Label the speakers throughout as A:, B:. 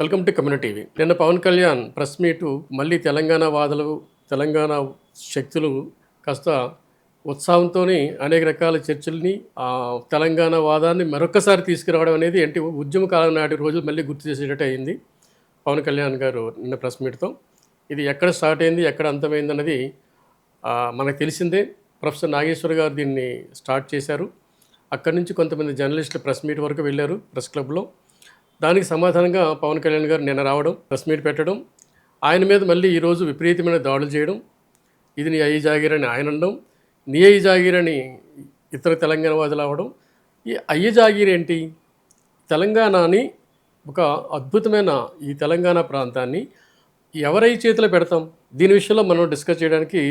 A: Welcome to community TV. నిన్న Pawan Kalyan press meet మళ్ళీ తెలంగాణ వాదులు, తెలంగాణ శక్తులు కాస్త ఉత్సాహంతో అనేక రకాల చర్చల్ని, తెలంగాణ వాదాన్ని మరొకసారి తీసుకురావడం అనేది ఏంటి ఉద్యమ కాలం నాటి రోజులు మళ్ళీ గుర్తు చేసేటట్టు అయింది పవన్ కళ్యాణ్ గారు నిన్న ప్రెస్ మీట్తో. ఇది ఎక్కడ స్టార్ట్ అయింది, ఎక్కడ అంతమైంది అన్నది మనకు తెలిసిందే. ప్రొఫెసర్ నాగేశ్వర్ గారు దీన్ని స్టార్ట్ చేశారు. అక్కడి నుంచి కొంతమంది జర్నలిస్టులు ప్రెస్ మీట్ వరకు వెళ్ళారు ప్రెస్ క్లబ్లో. దానికి సమాధానంగా పవన్ కళ్యాణ్ గారు నిన్న రావడం, ప్రెస్ మీట్ పెట్టడం, ఆయన మీద మళ్ళీ ఈరోజు విపరీతమైన దాడులు చేయడం, ఇది నీ అయ్యి జాగీరని ఆయన అనడం, నీ అయ్యి జాగీరని ఇతర తెలంగాణ వాదులు అవ్వడం. ఈ అయ్యి జాగీర్ ఏంటి? తెలంగాణని, ఒక అద్భుతమైన ఈ తెలంగాణ ప్రాంతాన్ని ఎవరై చేతిలో పెడతాం? దీని విషయంలో మనం డిస్కస్ చేయడానికి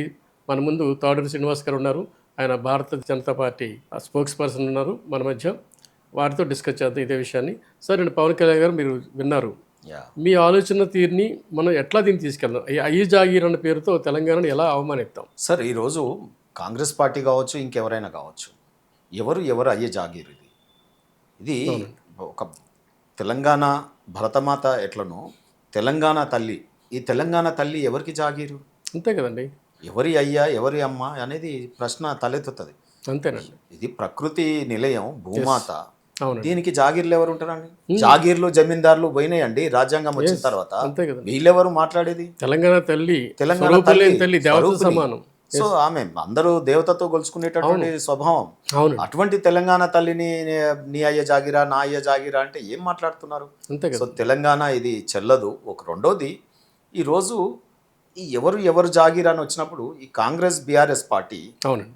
A: మన ముందు తాడూరి శ్రీనివాస్ గారు ఉన్నారు. ఆయన భారత జనతా పార్టీ స్పోక్స్ పర్సన్ ఉన్నారు మన మధ్య. వారితో డిస్కస్ చేద్దాం ఇదే విషయాన్ని. సార్, నేను పవన్ కళ్యాణ్ గారు మీరు విన్నారు, మీ ఆలోచన తీరుని మనం ఎట్లా దీన్ని తీసుకెళ్దాం? అయ్యి జాగీర్ అన్న పేరుతో తెలంగాణను ఎలా అవమానిస్తాం?
B: సార్, ఈరోజు కాంగ్రెస్ పార్టీ కావచ్చు, ఇంకెవరైనా కావచ్చు, ఎవరు అయ్యే జాగీర్ ఇది ఒక తెలంగాణ భరతమాత ఎట్లనో తెలంగాణ తల్లి, ఈ తెలంగాణ తల్లి ఎవరికి జాగీరు?
A: అంతే కదండి.
B: ఎవరి అయ్యా ఎవరి అమ్మ అనేది ప్రశ్న తలెత్తుతుంది.
A: అంతేనండి.
B: ఇది ప్రకృతి నిలయం, భూమాత.
A: అవును.
B: దీనికి జాగీర్లు ఎవరు ఉంటారండి? జాగీర్లు జమీందారులు పోయినాయండి రాజ్యాంగం వచ్చిన తర్వాత. వీళ్ళెవరు మాట్లాడేది?
A: తెలంగాణ తల్లి,
B: తెలంగాణ తల్లి
A: దేవత సమానం.
B: సో ఆమె అందరూ దేవతతో గొలుచుకునేటటువంటి స్వభావం. అటువంటి తెలంగాణ తల్లిని నీ అయ్య జాగిరా, నా అయ్య జాగిరా అంటే ఏం మాట్లాడుతున్నారు? సో తెలంగాణ ఇది చెల్లదు. ఒక రెండోది, ఈరోజు ఈ ఎవరు జాగీర్ అని వచ్చినప్పుడు ఈ కాంగ్రెస్ బీఆర్ఎస్ పార్టీ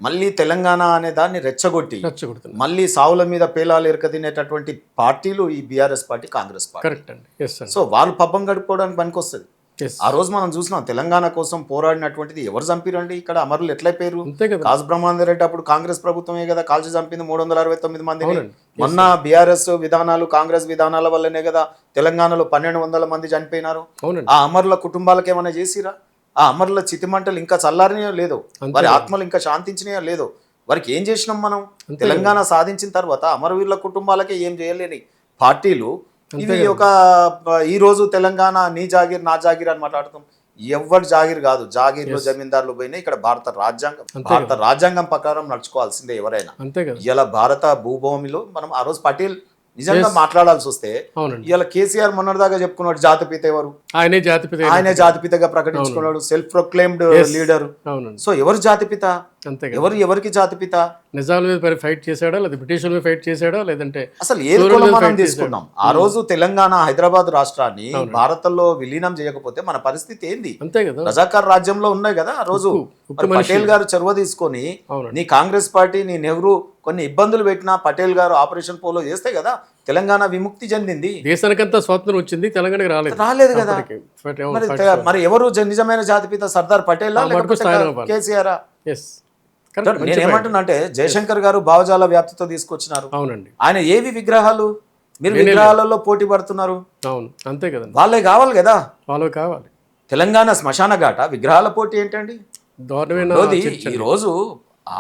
B: మళ్ళీ తెలంగాణ అనే దాన్ని రెచ్చగొట్టి మళ్ళీ సావుల మీద పేలాలు ఎరకదినేటటువంటి పార్టీలు ఈ BRS party, Congress party. So వాళ్ళు పబ్బం గడుపుకోవడానికి పనికొస్తుంది. ఆ రోజు మనం చూసినాం, తెలంగాణ కోసం పోరాడినటువంటిది ఎవరు చంపిరండి? ఇక్కడ అమరులు ఎట్లయిపోయారు? కాసు బ్రహ్మానంద రెడ్డి అప్పుడు కాంగ్రెస్ ప్రభుత్వమే కదా కాల్చి చంపింది 369 మందిని. మొన్న బీఆర్ఎస్ విధానాలు, కాంగ్రెస్ విధానాల వల్లనే కదా తెలంగాణలో 1200 మంది చనిపోయినారు. ఆ అమరుల కుటుంబాలకు ఏమైనా చేసిరా? ఆ అమరుల చితిమంటలు ఇంకా చల్లారినాయో లేదో, వారి ఆత్మలు ఇంకా శాంతించినాయో లేదో, వారికి ఏం చేసినాం మనం? తెలంగాణ సాధించిన తర్వాత అమరవీరుల కుటుంబాలకే ఏం చేయలేని పార్టీలు ఇవి. ఈ రోజు తెలంగాణ నీ జాగీర్ నా జాగీర్ అని మాట్లాడుతాం. ఎవరి జాగీర్ కాదు, జాగీర్లు జమీందారులు పోయినాయి. ఇక్కడ భారత రాజ్యాంగం ప్రకారం నడుచుకోవాల్సిందే ఎవరైనా. ఇలా భారత భూభూమిలో మనం ఆ రోజు పటేల్ నిజంగా మాట్లాడాల్సి వస్తే, ఇలా కేసీఆర్ మొన్నటిదాకా చెప్పుకున్నాడు జాతిపిత ఎవరు? ఆయనే జాతిపితగా ప్రకటించుకున్నాడు, సెల్ఫ్ ప్రొక్లెయిమ్డ్ లీడర్. సో ఎవరు జాతిపిత? ఎవరికి జాతిపిత?
A: నిజాల మీద ఫైట్ చేశాడా, లేదా బ్రిటిష్ మీద ఫైట్ చేశాడా, లేదంటే
B: అసలు ఏ కులం మనం తీసుకున్నాం? ఆ రోజు తెలంగాణ హైదరాబాద్ రాష్ట్రాన్ని భారత్లో విలీనం చేయకపోతే మన పరిస్థితి ఏంది?
A: అంతే కదా.
B: రజాకార్ రాజ్యంలో ఉన్నాయి కదా ఆ రోజు. పటేల్ గారు చొరవ తీసుకొని నీ కాంగ్రెస్ పార్టీ, నీ నెహ్రూ కొన్ని ఇబ్బందులు పెట్టినా పటేల్ గారు ఆపరేషన్ పోలో చేస్తే కదా తెలంగాణ విముక్తి చెందింది.
A: దేశానికంతా స్వాతంత్రం వచ్చింది, తెలంగాణకి
B: రాలేదు కదా. మరి ఎవరు నిజమైన జాతిపిత? సర్దార్ పటేల్, కేసీఆర్? నేనేమంటున్నా అంటే, జయశంకర్ గారు భావజాల వ్యాప్తితో తీసుకొచ్చినారు.
A: అవునండి.
B: ఆయన ఏవి విగ్రహాలు? మీరు విగ్రహాలలో పోటీ పడుతున్నారు.
A: అవును, అంతే కదా.
B: వాళ్ళే కావాలి కదా,
A: వాళ్ళే కావాలి.
B: తెలంగాణ శ్మశాన ఘాట విగ్రహాల పోటీ ఏంటండి? ఈ రోజు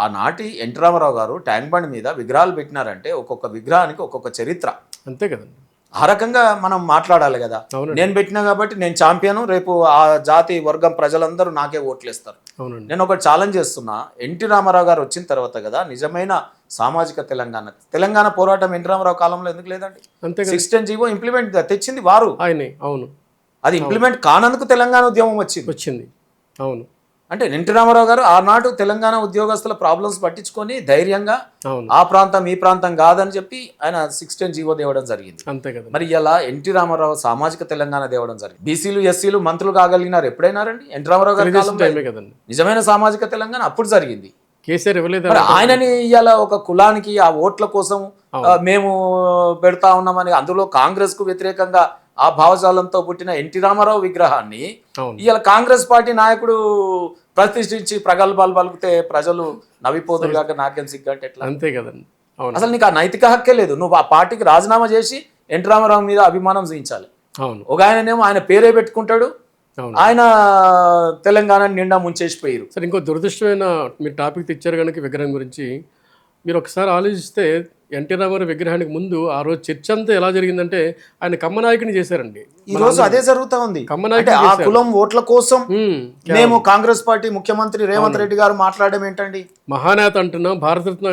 B: ఆనాటి ఎన్టీ రామారావు గారు ట్యాంక్ బండ్ మీద విగ్రహాలు పెట్టినారంటే ఒక్కొక్క విగ్రహానికి ఒక్కొక్క చరిత్ర.
A: అంతే కదండి.
B: ఆ రకంగా మనం మాట్లాడాలి కదా. నేను పెట్టినా కాబట్టి నేను ఛాంపియన్, రేపు ఆ జాతి వర్గం ప్రజలందరూ నాకే ఓట్లేస్తారు. నేను ఒకటి ఛాలెంజ్ చేస్తున్నా, ఎన్టీ రామారావు గారు వచ్చిన తర్వాత కదా నిజమైన సామాజిక తెలంగాణ పోరాటం ఎన్టీ రామారావు కాలంలో ఎందుకు లేదండి? 610 జీవో ఇంప్లిమెంట్ తెచ్చింది వారు, ఆయనే. అవును, అది ఇంప్లిమెంట్ కానందుకు తెలంగాణ ఉద్యమం వచ్చింది. అవును, అంటే ఎన్టీ రామారావు గారు ఆనాడు తెలంగాణ ఉద్యోగస్తుల ప్రాబ్లమ్స్ పట్టించుకొని ధైర్యంగా ఆ ప్రాంతం ఈ ప్రాంతం కాదని చెప్పి ఆయన 610 జీవో తేవడం జరిగింది.
A: అంతే కదా.
B: మరి ఇలా ఎన్టీ రామారావు సామాజిక తెలంగాణ తేవడం జరిగింది. బీసీలు ఎస్సీలు మంత్రులు కాగలిగినారు ఎప్పుడైనారండి? ఎన్టీ రామారావు గారి కాలంలో నిజమైన సామాజిక తెలంగాణ అప్పుడు జరిగింది. ఆయనని ఇవాళ ఒక కులానికి ఆ ఓట్ల కోసం మేము పెడతా ఉన్నామని, అందులో కాంగ్రెస్ కు వ్యతిరేకంగా ఆ భావజాలంతో పుట్టిన ఎన్టీ రామారావు విగ్రహాన్ని ఇవాళ కాంగ్రెస్ పార్టీ నాయకుడు ప్రతిష్ఠించి ప్రగల్భాలు పలికితే ప్రజలు నవ్విపోతులు కాక నాకేం సిగ్గంటే ఎట్లా?
A: అంతే కదండి.
B: అసలు నీకు ఆ నైతిక హక్కే లేదు. నువ్వు ఆ పార్టీకి రాజీనామా చేసి ఎన్టీ రామారావు మీద అభిమానం చూపించాలి. ఒక ఆయననేమో ఆయన పేరే పెట్టుకుంటాడు, ఆయన తెలంగాణ నిండా ముంచేసిపోయారు.
A: సరే, ఇంకో దురదృష్టమైన మీరు టాపిక్ తెచ్చారు కనుక విగ్రహం గురించి మీరు ఒకసారి ఆలోచిస్తే, ఎన్టీ రామారావు విగ్రహానికి ముందు ఆ రోజు చర్చ అంతా ఎలా జరిగిందంటే ఆయన కమ్మనాయకుని చేశారండి.
B: ఈ రోజు అదే జరుగుతా ఉంది. అంటే
A: కమ్మనాయకుని
B: ఆ కులం ఓట్ల కోసం మేము కాంగ్రెస్ పార్టీ ముఖ్యమంత్రి రేవంత్ రెడ్డి గారు మాట్లాడడం ఏంటండి?
A: మహానేత అంటున్నాం, భారతరత్న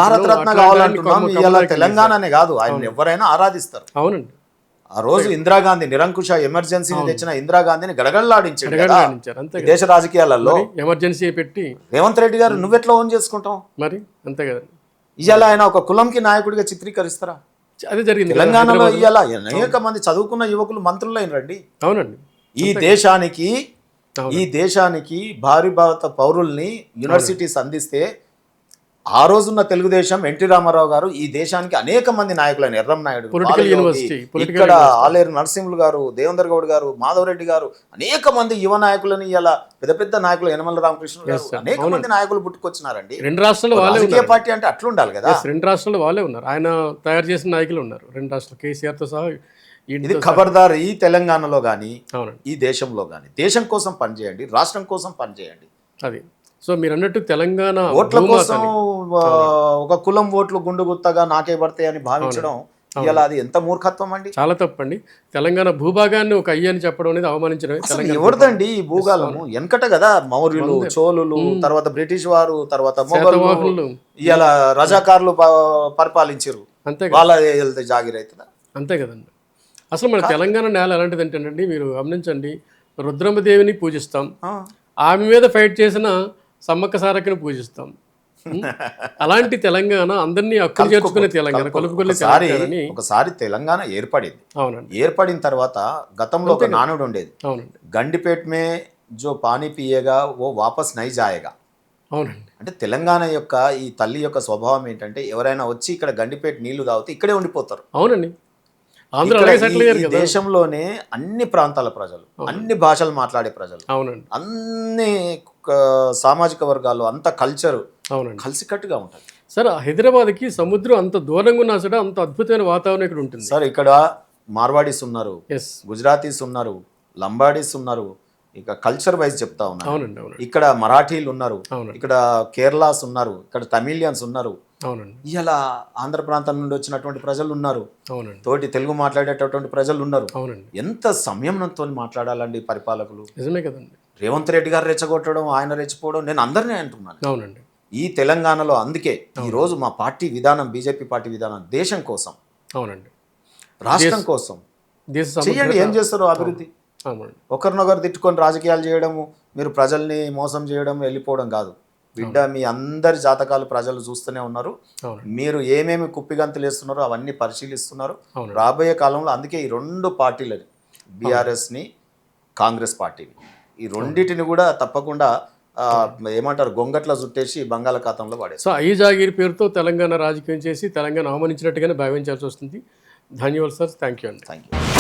B: భారతరత్న కావాలంటున్నాం. ఇలా తెలంగాణనే కాదు, ఆయన ఎవరైనా ఆరాధిస్తారు.
A: అవునండి.
B: ఆ రోజు ఇందిరాగాంధీ నిరంకుశ ఎమర్జెన్సీని తెచ్చిన ఇందిరాగాంధీని గడగడలాడించారు దేశ రాజకీయాలలో.
A: ఎమర్జెన్సీ పెట్టి
B: రేవంత్ రెడ్డి గారు నువ్వెట్లా ఓన్ చేసుకుంటావు
A: మరి? అంతే కదా.
B: ఇవాళ ఆయన ఒక కులంకి నాయకుడిగా చిత్రీకరిస్తారా?
A: అదే జరిగింది
B: తెలంగాణలో. ఇవాళ అనేక మంది చదువుకున్న యువకులు మంత్రులైనరండి.
A: అవునండి.
B: ఈ దేశానికి భారీ భారత పౌరుల్ని యూనివర్సిటీస్ అందిస్తే ఆ రోజున్న తెలుగుదేశం ఎన్టీ రామారావు గారు ఈ దేశానికి అనేక మంది నాయకులైన ఎర్రం నాయుడు, ఇక్కడ ఆలేరు నరసింహులు గారు, దేవేందర్ గౌడ్ గారు, మాధవరెడ్డి గారు, అనేక మంది యువ నాయకులని ఇలా పెద్ద పెద్ద నాయకులు, యనమల రామకృష్ణ గారు, అనేక మంది నాయకులు పుట్టుకొచ్చినారండి.
A: 2 రాష్ట్రాలు
B: రాజకీయ పార్టీ అంటే అట్లుండాలి కదా.
A: 2 రాష్ట్రాలు వాళ్ళే ఉన్నారు. ఆయన తయారు చేసిన నాయకులు ఉన్నారు 2 రాష్ట్రాలు, కేసీఆర్తో సహా.
B: ఇది ఖబర్దార్. ఈ తెలంగాణలో కానీ ఈ దేశంలో కానీ దేశం కోసం పనిచేయండి, రాష్ట్రం కోసం పనిచేయండి.
A: అది. సో మీరు అన్నట్టు తెలంగాణ
B: ఓట్ల కోసం ఒక కులం ఓట్లు గుండు గుత్తగా నాకే పడతాయి అని భావించడం ఇలా అది ఎంత మూర్ఖత్వం అండి.
A: చాలా తప్పండి. తెలంగాణ భూభాగాన్ని ఒక అయ్యని చెప్పడం అనేది అవమానించడమే.
B: ఎవరిదండి ఈ భూగాలము? వెనకట కదా మౌర్యులు, చోళులు, తర్వాత బ్రిటిష్ వారు, తర్వాత మొఘలు, ఇలా రజాకారులు పరిపాలించారు.
A: అంతే,
B: వాళ్ళ వెళ్తే జాగిరైతుందా?
A: అంతే కదండి. అసలు మన తెలంగాణ నేల ఎలాంటిది అంటేనండి, మీరు గమనించండి, రుద్రమదేవిని పూజిస్తాం, ఆమె మీద ఫైట్ చేసిన సమ్మక్క సారక్కని పూజిస్తాం. అలాంటి తెలంగాణ అందరినీ హక్కులు చేర్చుకునే తెలంగాణ, కలుపుకునే తెలంగాణ.
B: ఒకసారి తెలంగాణ ఏర్పడింది.
A: అవునండి.
B: ఏర్పడిన తర్వాత గతంలో ఒక నానుడు ఉండేది.
A: అవునండి.
B: గండిపేట్ మే జో పానీ పియేగా ఓ వాపస్ నై జాయేగా.
A: అవునండి.
B: అంటే తెలంగాణ యొక్క ఈ తల్లి యొక్క స్వభావం ఏంటంటే ఎవరైనా వచ్చి ఇక్కడ గండిపేట నీళ్లు తాగితే ఇక్కడే ఉండిపోతారు.
A: అవునండి.
B: దేశంలోనే అన్ని ప్రాంతాల ప్రజలు, అన్ని భాషలు మాట్లాడే ప్రజలు,
A: అవునండి,
B: అన్ని సామాజిక వర్గాలు, అంత కల్చరు
A: అవునండి
B: కలిసికట్టుగా ఉంటుంది.
A: సార్, హైదరాబాద్కి సముద్రం అంత దూరంగా ఉన్నా సరే అంత అద్భుతమైన వాతావరణం ఇక్కడ ఉంటుంది
B: సార్. ఇక్కడ మార్వాడీస్ ఉన్నారు, గుజరాతీస్ ఉన్నారు, లంబాడీస్ ఉన్నారు, ఇక కల్చర్ వైజ్ చెప్తా ఉన్నారు. ఇక్కడ మరాఠీలు ఉన్నారు, ఇక్కడ కేరళాస్ ఉన్నారు, ఇక్కడ తమిళియన్స్ ఉన్నారు. ఇలా ఆంధ్ర ప్రాంతం నుండి వచ్చినటువంటి ప్రజలు ఉన్నారు, తోటి తెలుగు మాట్లాడేటటువంటి ప్రజలు ఉన్నారు. ఎంత సంయమనంతో మాట్లాడాలండి పరిపాలకులు.
A: నిజమే కదండి.
B: రేవంత్ రెడ్డి గారు రెచ్చగొట్టడం, ఆయన రెచ్చిపోవడం నేను అందరినీ అంటున్నాను.
A: అవునండి.
B: ఈ తెలంగాణలో అందుకే ఈ రోజు మా పార్టీ విధానం, బీజేపీ పార్టీ విధానం దేశం కోసం,
A: అవునండి,
B: రాష్ట్రం కోసం చేయండి. ఏం చేస్తారు అభివృద్ధి? ఒకరినొకరు తిట్టుకొని రాజకీయాలు చేయడము, మీరు ప్రజల్ని మోసం చేయడం, వెళ్ళిపోవడం కాదు బిడ్డ. మీ అందరి జాతకాలు ప్రజలు చూస్తూనే ఉన్నారు. మీరు ఏమేమి కుప్పిగంతులు వేస్తున్నారో అవన్నీ పరిశీలిస్తున్నారు. రాబోయే కాలంలో అందుకే ఈ 2 పార్టీలని, బీఆర్ఎస్ని, కాంగ్రెస్ పార్టీని, ఈ రెండింటిని కూడా తప్పకుండా ఏమంటారు గొంగట్ల చుట్టేసి బంగాళాఖాతంలో పడేది.
A: సో ఈ జాగీర్ పేరుతో తెలంగాణ రాజకీయం చేసి తెలంగాణ అవమానించినట్టుగానే భావించాల్సి వస్తుంది. ధన్యవాదాలు సార్. థ్యాంక్ యూ అండి.
B: Thank you.